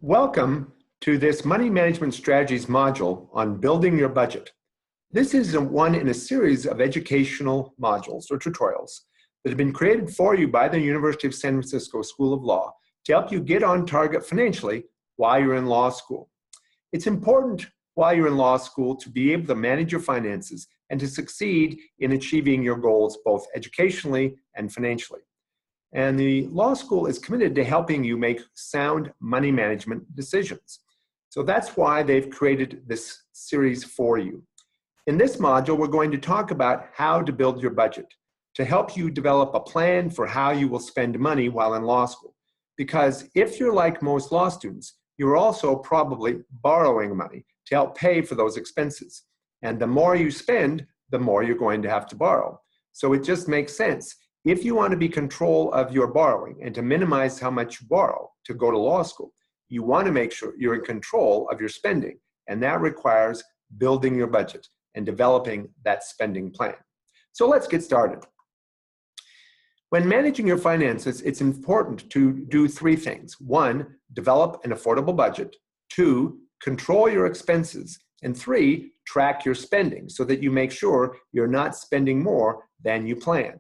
Welcome to this Money Management Strategies module on building your budget. This is one in a series of educational modules or tutorials that have been created for you by the University of San Francisco School of Law to help you get on target financially while you're in law school. It's important while you're in law school to be able to manage your finances and to succeed in achieving your goals both educationally and financially. And the law school is committed to helping you make sound money management decisions. So that's why they've created this series for you. In this module, we're going to talk about how to build your budget to help you develop a plan for how you will spend money while in law school. Because if you're like most law students, you're also probably borrowing money to help pay for those expenses. And the more you spend, the more you're going to have to borrow. So it just makes sense. If you want to be in control of your borrowing and to minimize how much you borrow to go to law school, you want to make sure you're in control of your spending. And that requires building your budget and developing that spending plan. So let's get started. When managing your finances, it's important to do three things. One, develop an affordable budget. Two, control your expenses. And three, track your spending so that you make sure you're not spending more than you planned.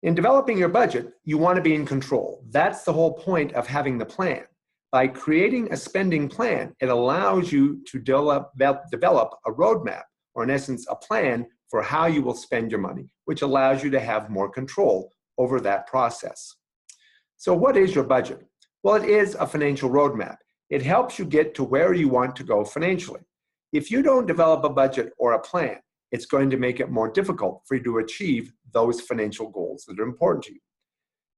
In developing your budget, you want to be in control. That's the whole point of having the plan. By creating a spending plan, it allows you to develop a roadmap, or in essence, a plan for how you will spend your money, which allows you to have more control over that process. So what is your budget? Well, it is a financial roadmap. It helps you get to where you want to go financially. If you don't develop a budget or a plan, it's going to make it more difficult for you to achieve those financial goals that are important to you.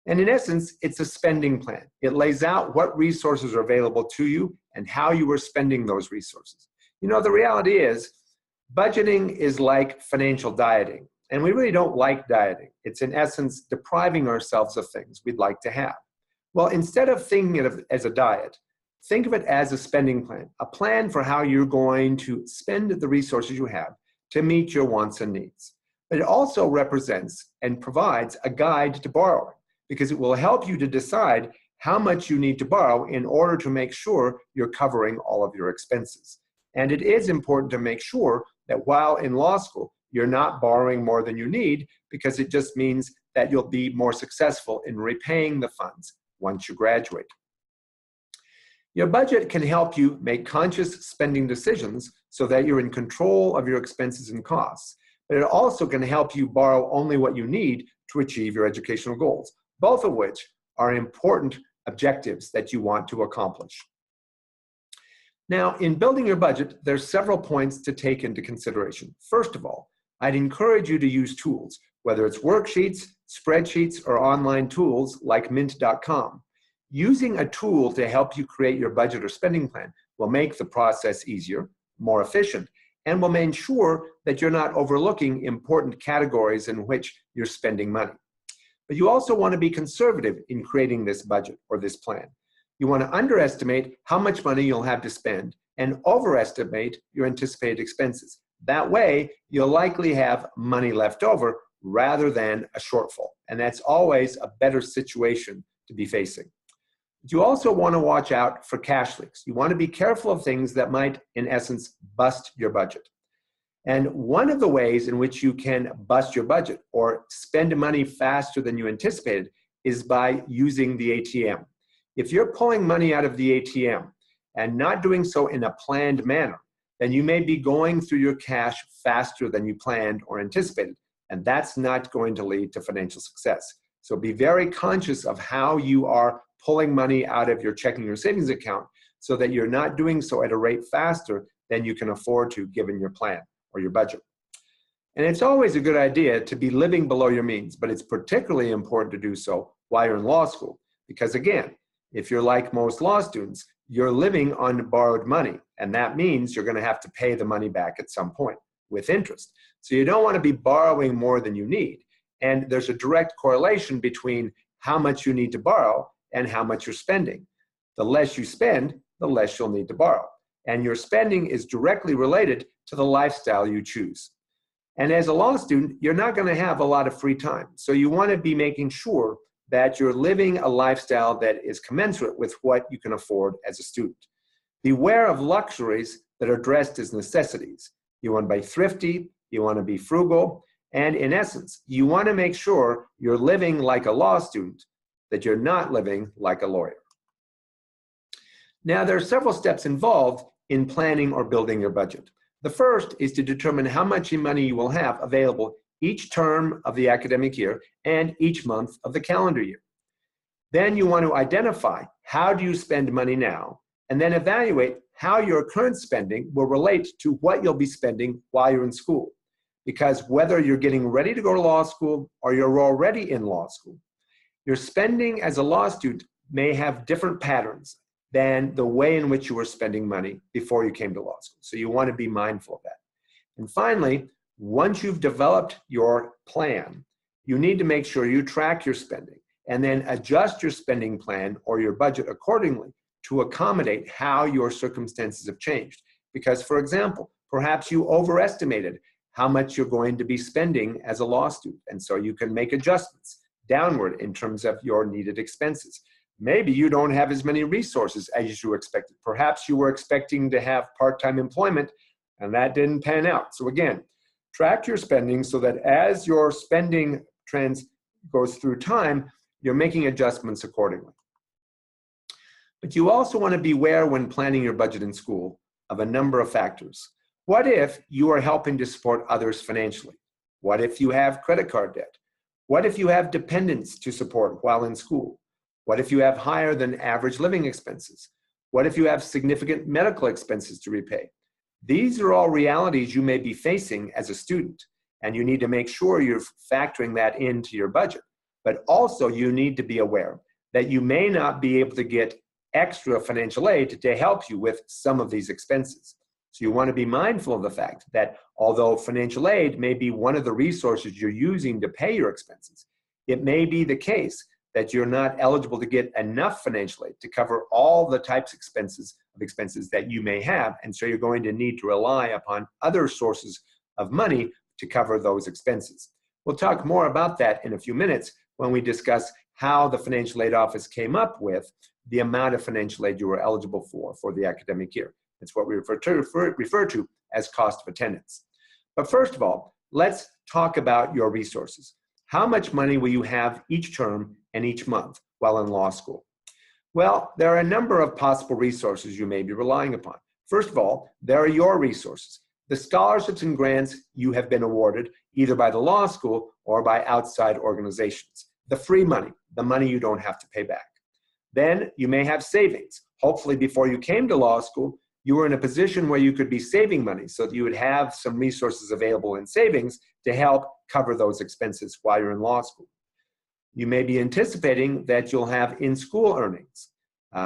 And in essence, it's a spending plan. It lays out what resources are available to you and how you are spending those resources. You know, the reality is, budgeting is like financial dieting, and we really don't like dieting. It's in essence depriving ourselves of things we'd like to have. Well, instead of thinking of it as a diet, think of it as a spending plan, a plan for how you're going to spend the resources you have to meet your wants and needs. But it also represents and provides a guide to borrowing because it will help you to decide how much you need to borrow in order to make sure you're covering all of your expenses. And it is important to make sure that while in law school, you're not borrowing more than you need because it just means that you'll be more successful in repaying the funds once you graduate. Your budget can help you make conscious spending decisions so that you're in control of your expenses and costs. But it also can help you borrow only what you need to achieve your educational goals, both of which are important objectives that you want to accomplish. Now, in building your budget, there's several points to take into consideration. First of all, I'd encourage you to use tools, whether it's worksheets, spreadsheets, or online tools like Mint.com. Using a tool to help you create your budget or spending plan will make the process easier, more efficient, and will make sure that you're not overlooking important categories in which you're spending money. But you also want to be conservative in creating this budget or this plan. You want to underestimate how much money you'll have to spend and overestimate your anticipated expenses. That way, you'll likely have money left over rather than a shortfall. And that's always a better situation to be facing. You also want to watch out for cash leaks. You want to be careful of things that might, in essence, bust your budget. And one of the ways in which you can bust your budget or spend money faster than you anticipated is by using the ATM. If you're pulling money out of the ATM and not doing so in a planned manner, then you may be going through your cash faster than you planned or anticipated, and that's not going to lead to financial success. So be very conscious of how you are pulling money out of your checking or savings account so that you're not doing so at a rate faster than you can afford to given your plan or your budget. And it's always a good idea to be living below your means, but it's particularly important to do so while you're in law school. Because again, if you're like most law students, you're living on borrowed money, and that means you're going to have to pay the money back at some point with interest. So you don't want to be borrowing more than you need. And there's a direct correlation between how much you need to borrow and how much you're spending. The less you spend, the less you'll need to borrow. And your spending is directly related to the lifestyle you choose. And as a law student, you're not going to have a lot of free time. So you want to be making sure that you're living a lifestyle that is commensurate with what you can afford as a student. Beware of luxuries that are dressed as necessities. You want to be thrifty, you want to be frugal, and in essence, you want to make sure you're living like a law student, that you're not living like a lawyer. Now, there are several steps involved in planning or building your budget. The first is to determine how much money you will have available each term of the academic year and each month of the calendar year. Then you want to identify how do you spend money now, and then evaluate how your current spending will relate to what you'll be spending while you're in school. Because whether you're getting ready to go to law school or you're already in law school, your spending as a law student may have different patterns than the way in which you were spending money before you came to law school. So you want to be mindful of that. And finally, once you've developed your plan, you need to make sure you track your spending and then adjust your spending plan or your budget accordingly to accommodate how your circumstances have changed. Because, for example, perhaps you overestimated how much you're going to be spending as a law student, and so you can make adjustments downward in terms of your needed expenses. Maybe you don't have as many resources as you expected. Perhaps you were expecting to have part-time employment, and that didn't pan out. So again, track your spending so that as your spending trends goes through time, you're making adjustments accordingly. But you also want to beware when planning your budget in school of a number of factors. What if you are helping to support others financially? What if you have credit card debt? What if you have dependents to support while in school? What if you have higher than average living expenses? What if you have significant medical expenses to repay? These are all realities you may be facing as a student, and you need to make sure you're factoring that into your budget. But also you need to be aware that you may not be able to get extra financial aid to help you with some of these expenses. So you want to be mindful of the fact that although financial aid may be one of the resources you're using to pay your expenses, it may be the case that you're not eligible to get enough financial aid to cover all the types of expenses that you may have. And so you're going to need to rely upon other sources of money to cover those expenses. We'll talk more about that in a few minutes when we discuss how the Financial Aid Office came up with the amount of financial aid you were eligible for the academic year. It's what we refer to as cost of attendance. But first of all, let's talk about your resources. How much money will you have each term and each month while in law school? Well, there are a number of possible resources you may be relying upon. First of all, there are your resources, the scholarships and grants you have been awarded either by the law school or by outside organizations. The free money, the money you don't have to pay back. Then you may have savings. Hopefully before you came to law school, you were in a position where you could be saving money so that you would have some resources available in savings to help cover those expenses while you're in law school. You may be anticipating that you'll have in-school earnings.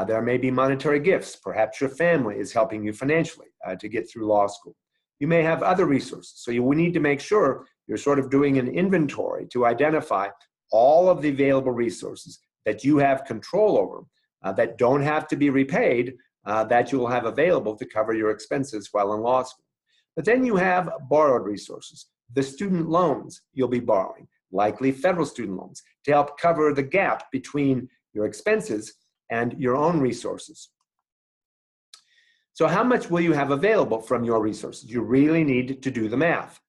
There may be monetary gifts. Perhaps your family is helping you financially to get through law school. You may have other resources. So you need to make sure you're sort of doing an inventory to identify all of the available resources that you have control over that don't have to be repaid, that you will have available to cover your expenses while in law school. But then you have borrowed resources, the student loans you'll be borrowing, likely federal student loans, to help cover the gap between your expenses and your own resources. So how much will you have available from your resources? You really need to do the math.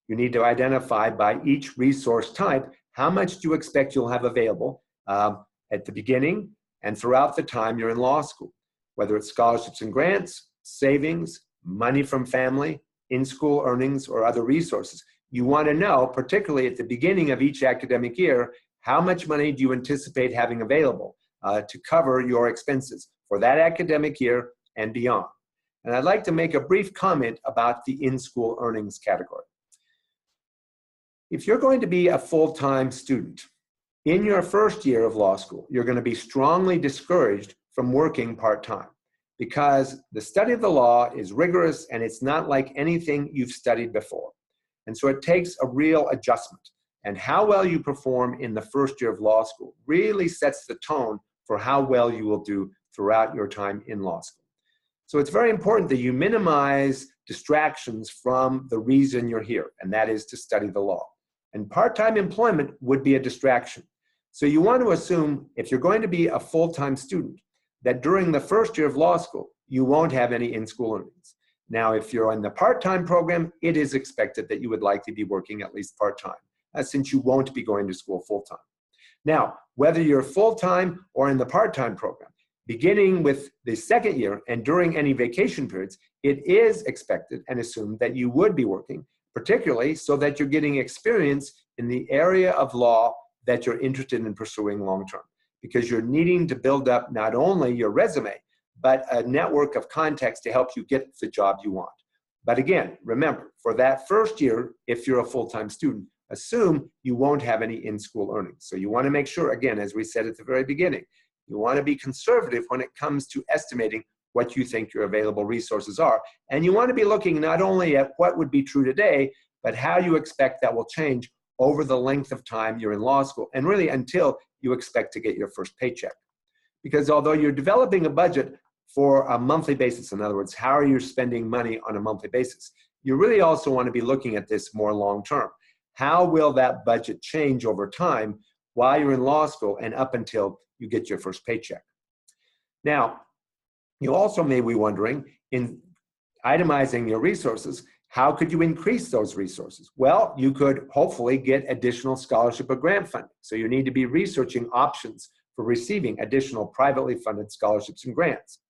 You need to identify by each resource type how much do you expect you'll have available at the beginning and throughout the time you're in law school, whether it's scholarships and grants, savings, money from family, in-school earnings, or other resources. You want to know, particularly at the beginning of each academic year, how much money do you anticipate having available to cover your expenses for that academic year and beyond. And I'd like to make a brief comment about the in-school earnings category. If you're going to be a full-time student, in your first year of law school, you're going to be strongly discouraged from working part-time because the study of the law is rigorous and it's not like anything you've studied before. And so it takes a real adjustment. And how well you perform in the first year of law school really sets the tone for how well you will do throughout your time in law school. So it's very important that you minimize distractions from the reason you're here, and that is to study the law. And part-time employment would be a distraction. So you want to assume, if you're going to be a full-time student, that during the first year of law school, you won't have any in-school earnings. Now, if you're in the part-time program, it is expected that you would likely be working at least part-time, since you won't be going to school full-time. Now, whether you're full-time or in the part-time program, beginning with the second year and during any vacation periods, it is expected and assumed that you would be working, particularly so that you're getting experience in the area of law that you're interested in pursuing long-term, because you're needing to build up not only your resume, but a network of contacts to help you get the job you want. But again, remember, for that first year, if you're a full-time student, assume you won't have any in-school earnings. So you want to make sure, again, as we said at the very beginning, you want to be conservative when it comes to estimating what you think your available resources are. And you want to be looking not only at what would be true today, but how you expect that will change over the length of time you're in law school, and really until you expect to get your first paycheck. Because although you're developing a budget for a monthly basis, in other words, how are you spending money on a monthly basis, you really also want to be looking at this more long-term. How will that budget change over time while you're in law school and up until you get your first paycheck? Now, you also may be wondering, in itemizing your resources, how could you increase those resources? Well, you could hopefully get additional scholarship or grant funding. So you need to be researching options for receiving additional privately funded scholarships and grants.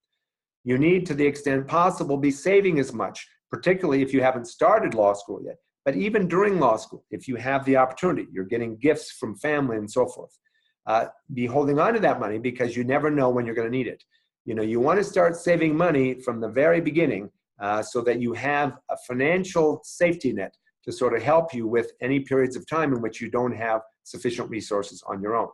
You need, to the extent possible, be saving as much, particularly if you haven't started law school yet. But even during law school, if you have the opportunity, you're getting gifts from family and so forth, be holding on to that money, because you never know when you're going to need it. You want to start saving money from the very beginning so that you have a financial safety net to sort of help you with any periods of time in which you don't have sufficient resources on your own.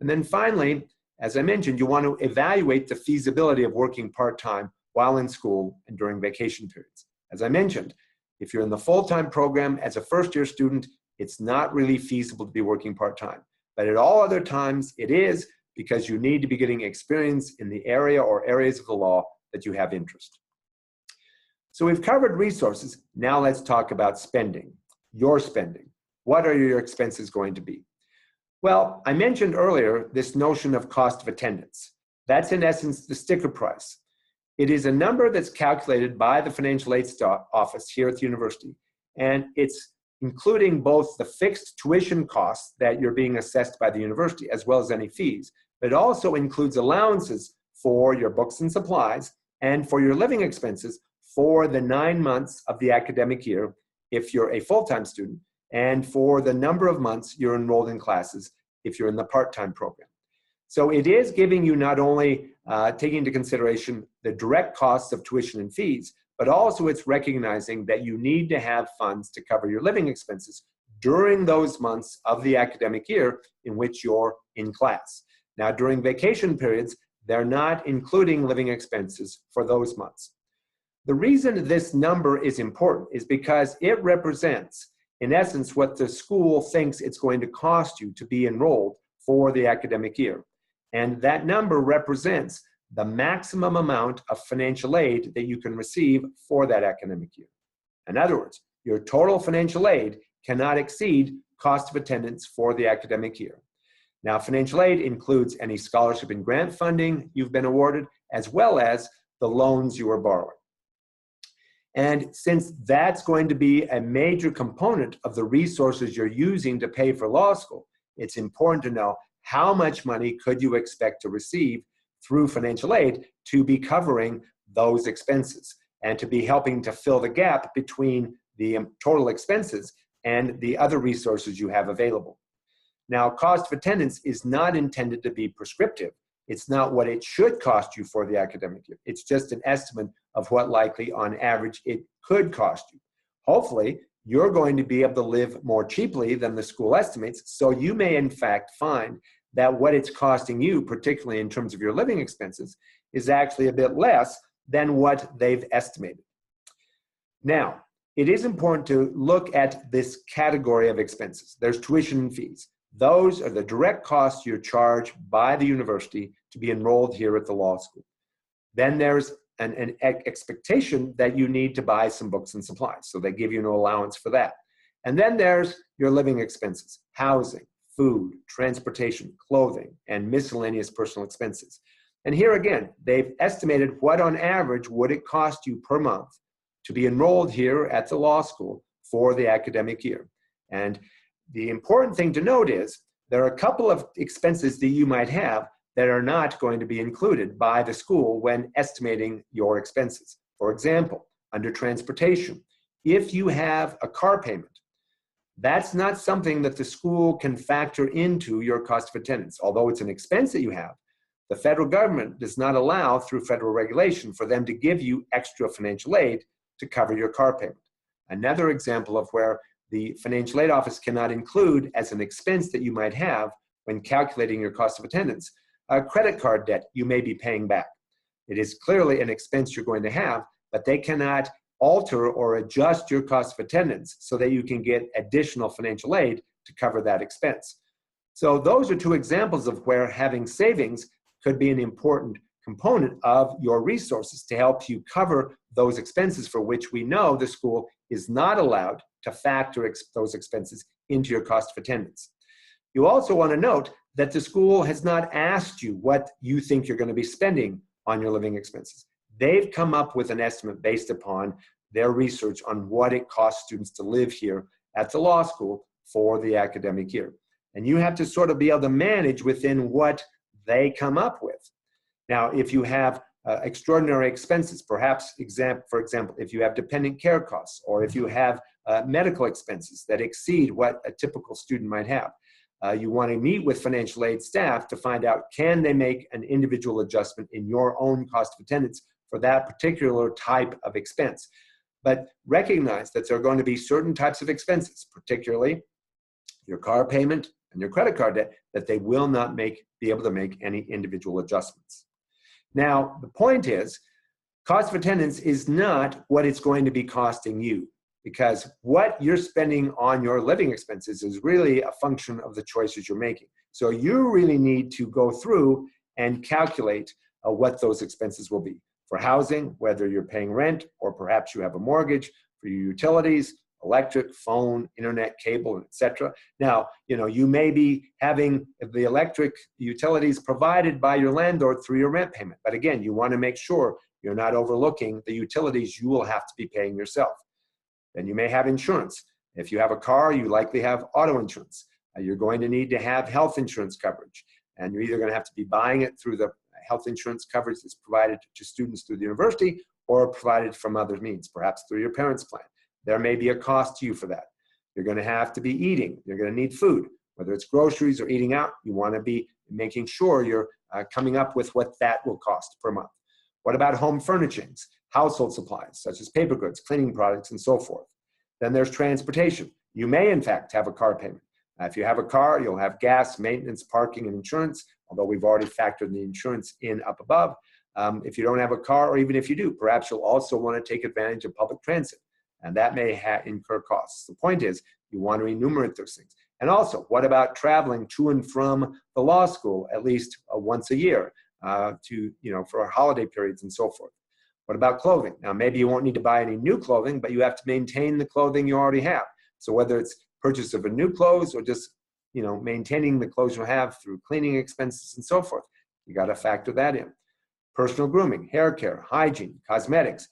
And then finally, as I mentioned, you want to evaluate the feasibility of working part-time while in school and during vacation periods. As I mentioned, if you're in the full-time program as a first-year student, it's not really feasible to be working part-time. But at all other times, it is, because you need to be getting experience in the area or areas of the law that you have interest. So we've covered resources. Now let's talk about spending, your spending. What are your expenses going to be? Well, I mentioned earlier this notion of cost of attendance. That's in essence the sticker price. It is a number that's calculated by the Financial Aid Office here at the university, and it's including both the fixed tuition costs that you're being assessed by the university, as well as any fees, but it also includes allowances for your books and supplies and for your living expenses for the 9 months of the academic year if you're a full-time student, and for the number of months you're enrolled in classes if you're in the part-time program. So it is giving you not only taking into consideration the direct costs of tuition and fees, but also it's recognizing that you need to have funds to cover your living expenses during those months of the academic year in which you're in class. Now, during vacation periods, they're not including living expenses for those months. The reason this number is important is because it represents, in essence, what the school thinks it's going to cost you to be enrolled for the academic year. And that number represents the maximum amount of financial aid that you can receive for that academic year. In other words, your total financial aid cannot exceed cost of attendance for the academic year. Now, financial aid includes any scholarship and grant funding you've been awarded, as well as the loans you are borrowing. And since that's going to be a major component of the resources you're using to pay for law school, it's important to know how much money could you expect to receive through financial aid to be covering those expenses and to be helping to fill the gap between the total expenses and the other resources you have available. Now, cost of attendance is not intended to be prescriptive. It's not what it should cost you for the academic year. It's just an estimate of what likely, on average, it could cost you. Hopefully, you're going to be able to live more cheaply than the school estimates, so you may in fact find that what it's costing you, particularly in terms of your living expenses, is actually a bit less than what they've estimated. Now, it is important to look at this category of expenses. There's tuition and fees. Those are the direct costs you're charged by the university to be enrolled here at the law school. Then there's an expectation that you need to buy some books and supplies, so they give you no allowance for that. And then there's your living expenses, housing, food, transportation, clothing, and miscellaneous personal expenses. And here again, they've estimated what on average would it cost you per month to be enrolled here at the law school for the academic year. And the important thing to note is there are a couple of expenses that you might have that are not going to be included by the school when estimating your expenses. For example, under transportation, if you have a car payment, that's not something that the school can factor into your cost of attendance. Although it's an expense that you have, the federal government does not allow, through federal regulation, for them to give you extra financial aid to cover your car payment. Another example of where the financial aid office cannot include as an expense that you might have when calculating your cost of attendance, a credit card debt you may be paying back. It is clearly an expense you're going to have, but they cannot alter or adjust your cost of attendance so that you can get additional financial aid to cover that expense. So those are two examples of where having savings could be an important component of your resources to help you cover those expenses for which we know the school is not allowed to factor those expenses into your cost of attendance. You also want to note that the school has not asked you what you think you're going to be spending on your living expenses. They've come up with an estimate based upon their research on what it costs students to live here at the law school for the academic year. And you have to sort of be able to manage within what they come up with. Now, if you have extraordinary expenses, perhaps, for example, if you have dependent care costs, or if you have medical expenses that exceed what a typical student might have, you want to meet with financial aid staff to find out, can they make an individual adjustment in your own cost of attendance for that particular type of expense. But recognize that there are going to be certain types of expenses, particularly your car payment and your credit card debt, that they will not be able to make any individual adjustments. Now, the point is, cost of attendance is not what it's going to be costing you, because what you're spending on your living expenses is really a function of the choices you're making. So you really need to go through and calculate what those expenses will be. For housing, whether you're paying rent or perhaps you have a mortgage, for your utilities, electric, phone, internet, cable, etc. Now, you may be having the electric utilities provided by your landlord through your rent payment. But again, you want to make sure you're not overlooking the utilities you will have to be paying yourself. Then you may have insurance. If you have a car, you likely have auto insurance. You're going to need to have health insurance coverage. And you're either going to have to be buying it through the health insurance coverage that's provided to students through the university, or provided from other means, perhaps through your parents' plan. There may be a cost to you for that. You're going to have to be eating. You're going to need food, whether it's groceries or eating out. You want to be making sure you're coming up with what that will cost per month. What about home furnishings, household supplies, such as paper goods, cleaning products, and so forth? Then there's transportation. You may, in fact, have a car payment. If you have a car, you'll have gas, maintenance, parking, and insurance, although we've already factored the insurance in up above. If you don't have a car, or even if you do, perhaps you'll also want to take advantage of public transit, and that may incur costs. The point is, you want to enumerate those things. And also, what about traveling to and from the law school at least once a year for holiday periods and so forth? What about clothing? Now, maybe you won't need to buy any new clothing, but you have to maintain the clothing you already have. So whether it's purchase of a new clothes or just maintaining the clothes you have through cleaning expenses and so forth, you got to factor that in. Personal grooming, hair care, hygiene, cosmetics,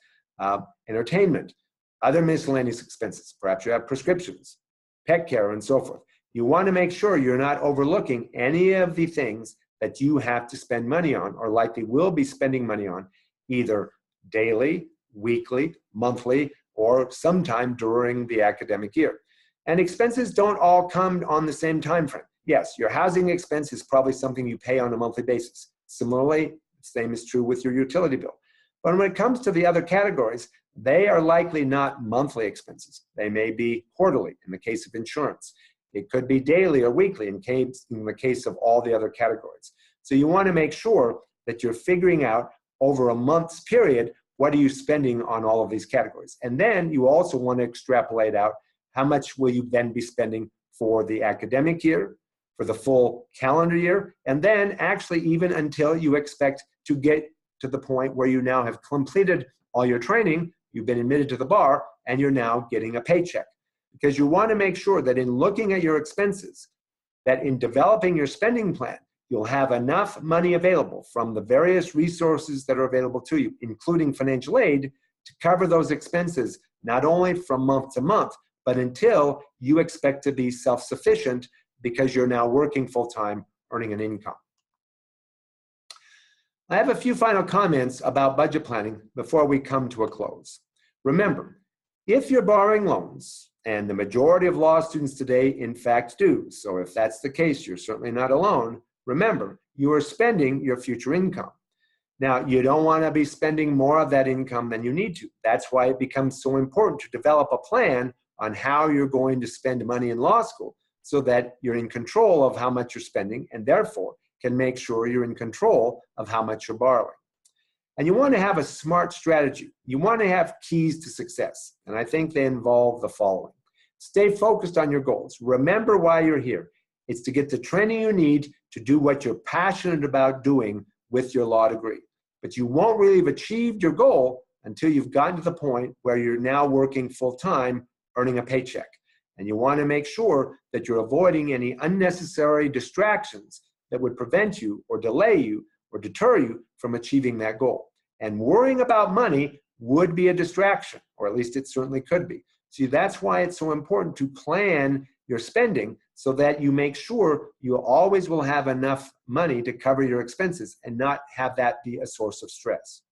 entertainment, other miscellaneous expenses. Perhaps you have prescriptions, pet care, and so forth. You want to make sure you're not overlooking any of the things that you have to spend money on, or likely will be spending money on, either daily, weekly, monthly, or sometime during the academic year. And expenses don't all come on the same time frame. Yes, your housing expense is probably something you pay on a monthly basis. Similarly, the same is true with your utility bill. But when it comes to the other categories, they are likely not monthly expenses. They may be quarterly in the case of insurance. It could be daily or weekly in the case of all the other categories. So you want to make sure that you're figuring out over a month's period, what are you spending on all of these categories? And then you also want to extrapolate out how much will you then be spending for the academic year, for the full calendar year, and then actually even until you expect to get to the point where you now have completed all your training, you've been admitted to the bar, and you're now getting a paycheck. Because you want to make sure that in looking at your expenses, that in developing your spending plan, you'll have enough money available from the various resources that are available to you, including financial aid, to cover those expenses, not only from month to month, but until you expect to be self-sufficient because you're now working full-time, earning an income. I have a few final comments about budget planning before we come to a close. Remember, if you're borrowing loans, and the majority of law students today in fact do, so if that's the case, you're certainly not alone, remember, you are spending your future income. Now, you don't want to be spending more of that income than you need to. That's why it becomes so important to develop a plan on how you're going to spend money in law school so that you're in control of how much you're spending and therefore can make sure you're in control of how much you're borrowing. And you want to have a smart strategy. You want to have keys to success. And I think they involve the following. Stay focused on your goals. Remember why you're here. It's to get the training you need to do what you're passionate about doing with your law degree. But you won't really have achieved your goal until you've gotten to the point where you're now working full-time, earning a paycheck. And you want to make sure that you're avoiding any unnecessary distractions that would prevent you or delay you or deter you from achieving that goal. And worrying about money would be a distraction, or at least it certainly could be. See, that's why it's so important to plan your spending so that you make sure you always will have enough money to cover your expenses and not have that be a source of stress.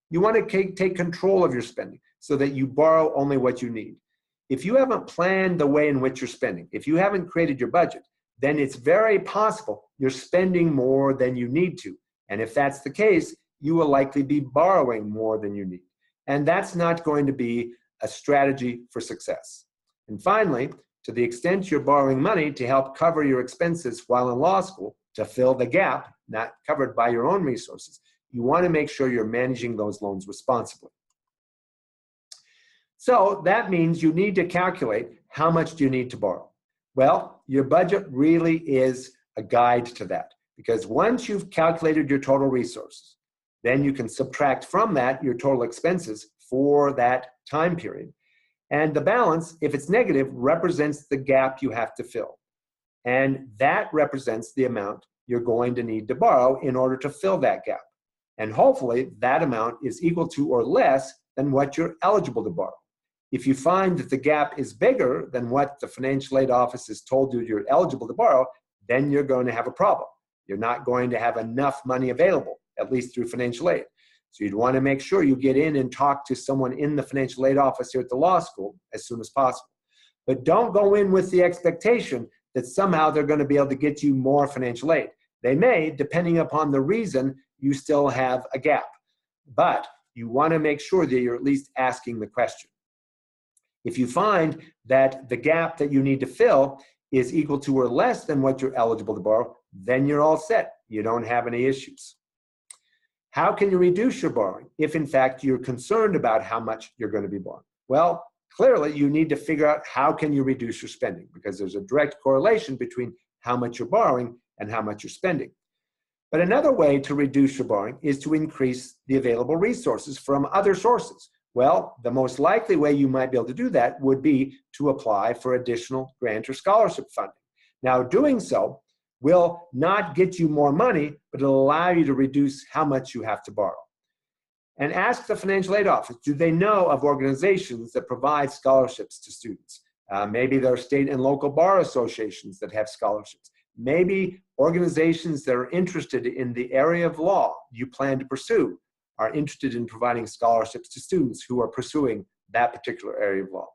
You want to take control of your spending so that you borrow only what you need. If you haven't planned the way in which you're spending, if you haven't created your budget, then it's very possible you're spending more than you need to. And if that's the case, you will likely be borrowing more than you need. And that's not going to be a strategy for success. And finally, to the extent you're borrowing money to help cover your expenses while in law school, to fill the gap not covered by your own resources, you want to make sure you're managing those loans responsibly. So that means you need to calculate how much do you need to borrow. Well, your budget really is a guide to that, because once you've calculated your total resources, then you can subtract from that your total expenses for that time period. And the balance, if it's negative, represents the gap you have to fill. And that represents the amount you're going to need to borrow in order to fill that gap. And hopefully that amount is equal to or less than what you're eligible to borrow. If you find that the gap is bigger than what the financial aid office has told you you're eligible to borrow, then you're going to have a problem. You're not going to have enough money available, at least through financial aid. So you'd want to make sure you get in and talk to someone in the financial aid office here at the law school as soon as possible. But don't go in with the expectation that somehow they're going to be able to get you more financial aid. They may, depending upon the reason you still have a gap. But you want to make sure that you're at least asking the question. If you find that the gap that you need to fill is equal to or less than what you're eligible to borrow, then you're all set. You don't have any issues. How can you reduce your borrowing if, in fact, you're concerned about how much you're going to be borrowing? Well, clearly, you need to figure out how can you reduce your spending, because there's a direct correlation between how much you're borrowing and how much you're spending. But another way to reduce your borrowing is to increase the available resources from other sources. Well, the most likely way you might be able to do that would be to apply for additional grant or scholarship funding. Now, doing so will not get you more money, but it'll allow you to reduce how much you have to borrow. And ask the financial aid office, do they know of organizations that provide scholarships to students? Maybe there are state and local bar associations that have scholarships. Maybe organizations that are interested in the area of law you plan to pursue are interested in providing scholarships to students who are pursuing that particular area of law.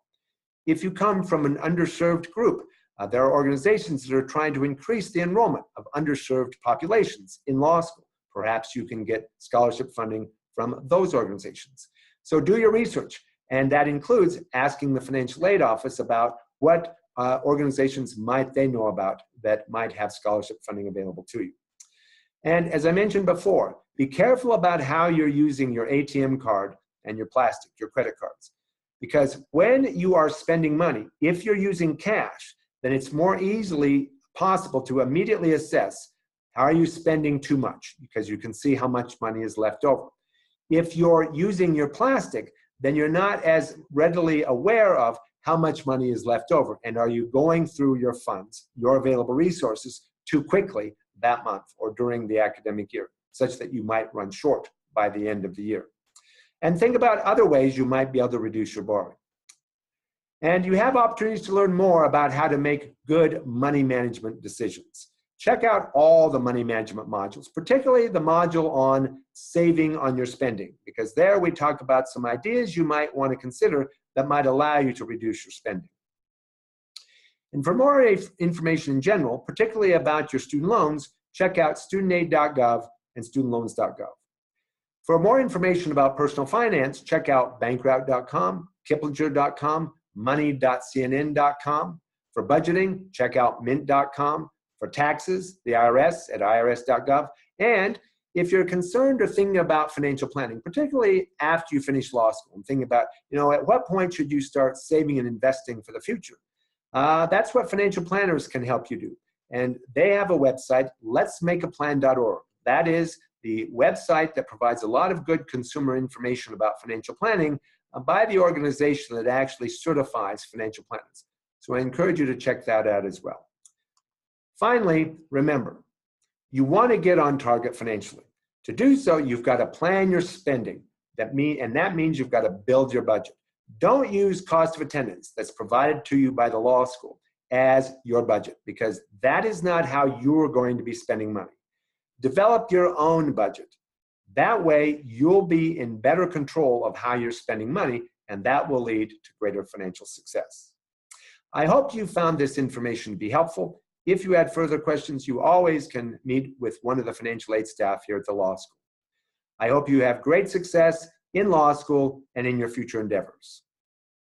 If you come from an underserved group, there are organizations that are trying to increase the enrollment of underserved populations in law school. Perhaps you can get scholarship funding from those organizations. So do your research, and that includes asking the financial aid office about what organizations might they know about that might have scholarship funding available to you. And as I mentioned before, be careful about how you're using your ATM card and your plastic, your credit cards. Because when you are spending money, if you're using cash, then it's more easily possible to immediately assess, how are you spending too much? Because you can see how much money is left over. If you're using your plastic, then you're not as readily aware of how much money is left over, and are you going through your funds, your available resources, too quickly that month or during the academic year, such that you might run short by the end of the year. And think about other ways you might be able to reduce your borrowing. And you have opportunities to learn more about how to make good money management decisions. Check out all the money management modules, particularly the module on saving on your spending, because there we talk about some ideas you might want to consider that might allow you to reduce your spending. And for more information in general, particularly about your student loans, check out studentaid.gov and studentloans.gov. For more information about personal finance, check out bankroute.com, kiplinger.com, money.cnn.com. For budgeting, check out mint.com. For taxes, the IRS at irs.gov. And if you're concerned or thinking about financial planning, particularly after you finish law school, and thinking about, at what point should you start saving and investing for the future? That's what financial planners can help you do. And they have a website, letsmakeaplan.org. That is the website that provides a lot of good consumer information about financial planning by the organization that actually certifies financial planners. So I encourage you to check that out as well. Finally, remember, you want to get on target financially. To do so, you've got to plan your spending. That means you've got to build your budget. Don't use cost of attendance that's provided to you by the law school as your budget, because that is not how you're going to be spending money. Develop your own budget. That way, you'll be in better control of how you're spending money, and that will lead to greater financial success. I hope you found this information to be helpful. If you had further questions, you always can meet with one of the financial aid staff here at the law school. I hope you have great success in law school and in your future endeavors.